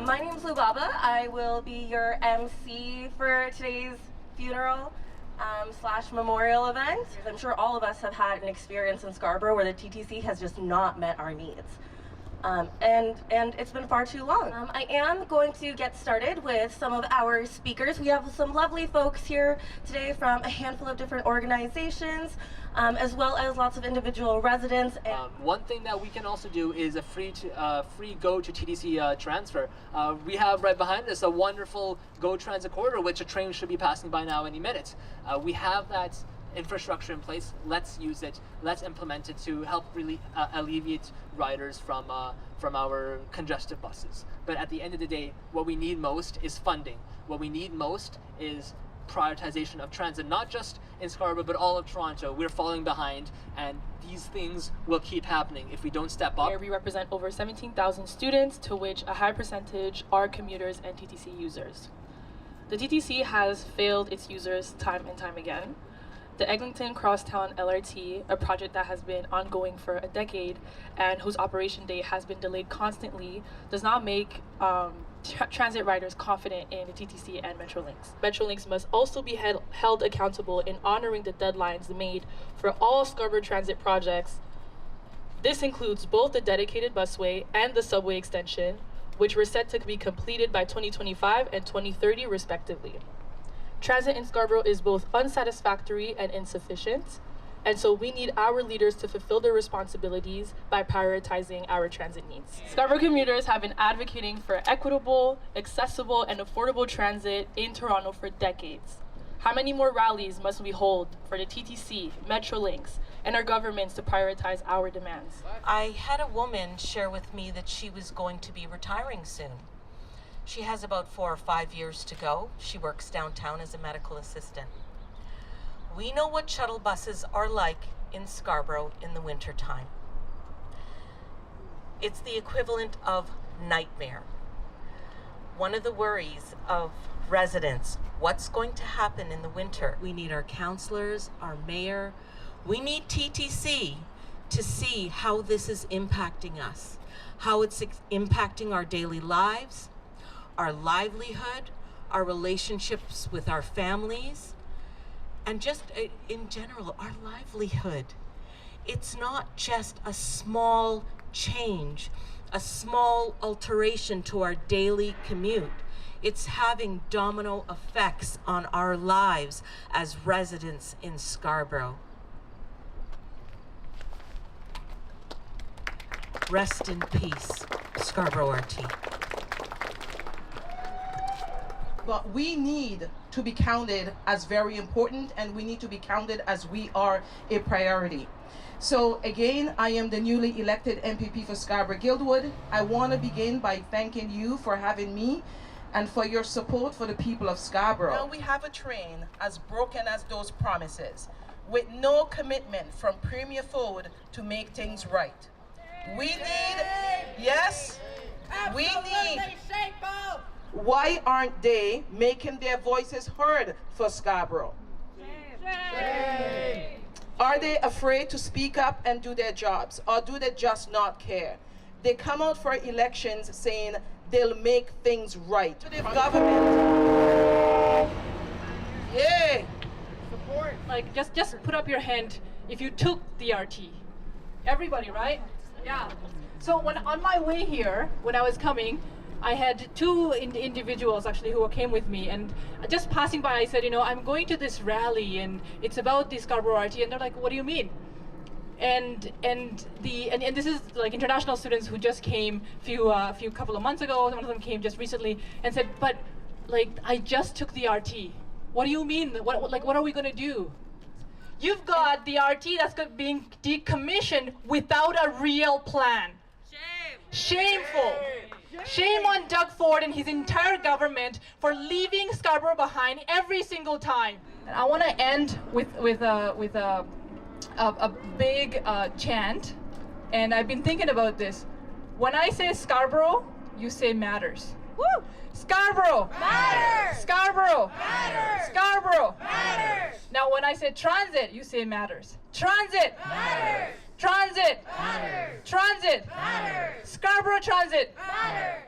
My name's Lugaba. I will be your MC for today's funeral slash memorial event. I'm sure all of us have had an experience in Scarborough where the TTC has just not met our needs. And it's been far too long. I am going to get started with some of our speakers. We have some lovely folks here today from a handful of different organizations, as well as lots of individual residents. One thing that we can also do is a free go to TTC transfer. We have right behind us a wonderful Go Transit corridor, which a train should be passing by now any minute. We have that infrastructure in place. Let's use it. Let's implement it to help really alleviate riders from our congested buses. But at the end of the day, what we need most is funding. What we need most is prioritization of transit, not just in Scarborough, but all of Toronto. We're falling behind, and these things will keep happening if we don't step up. Here we represent over 17,000 students, to which a high percentage are commuters and TTC users. The TTC has failed its users time and time again. The Eglinton Crosstown LRT, a project that has been ongoing for a decade and whose operation date has been delayed constantly, does not make transit riders confident in the TTC and Metrolinx. Metrolinx must also be held accountable in honoring the deadlines made for all Scarborough transit projects. This includes both the dedicated busway and the subway extension, which were set to be completed by 2025 and 2030 respectively. Transit in Scarborough is both unsatisfactory and insufficient, and so we need our leaders to fulfill their responsibilities by prioritizing our transit needs. Scarborough commuters have been advocating for equitable, accessible, and affordable transit in Toronto for decades. How many more rallies must we hold for the TTC, Metrolinx, and our governments to prioritize our demands? I had a woman share with me that she was going to be retiring soon. She has about 4 or 5 years to go. She works downtown as a medical assistant. We know what shuttle buses are like in Scarborough in the wintertime. It's the equivalent of nightmare. One of the worries of residents, what's going to happen in the winter? We need our councillors, our mayor. We need TTC to see how this is impacting us, how it's impacting our daily lives, our livelihood, our relationships with our families, and just in general, our livelihood. It's not just a small change, a small alteration to our daily commute. It's having domino effects on our lives as residents in Scarborough. Rest in peace, Scarborough RT. But we need to be counted as very important, and we need to be counted as we are a priority. So again, I am the newly elected MPP for Scarborough Guildwood. I want to begin by thanking you for having me and for your support for the people of Scarborough. Now we have a train as broken as those promises, with no commitment from Premier Ford to make things right. We need, yes, we need. Why aren't they making their voices heard for Scarborough? Shame. Are they afraid to speak up and do their jobs, or do they just not care? They come out for elections saying they'll make things right. To the government. Yeah. Support. Like, just put up your hand if you took the RT. Everybody, right? Yeah. So on my way here, when I was coming, I had two individuals actually who came with me, and just passing by, I said, you know, I'm going to this rally and it's about the Scarborough RT, and they're like, what do you mean? And this is like international students who just came few couple of months ago. One of them came just recently and said, but like I just took the RT. What do you mean? What are we gonna do? You've got the RT that's being decommissioned without a real plan. Shameful. Shame on Doug Ford and his entire government for leaving Scarborough behind every single time. And I want to end with a big chant, and I've been thinking about this. When I say Scarborough, you say matters. Woo! Scarborough! Matters! Scarborough! Matters! Scarborough! Matters! Now when I say transit, you say matters. Transit! Matters! Transit! Matters! Transit! Matters! Scarborough Transit! Matters!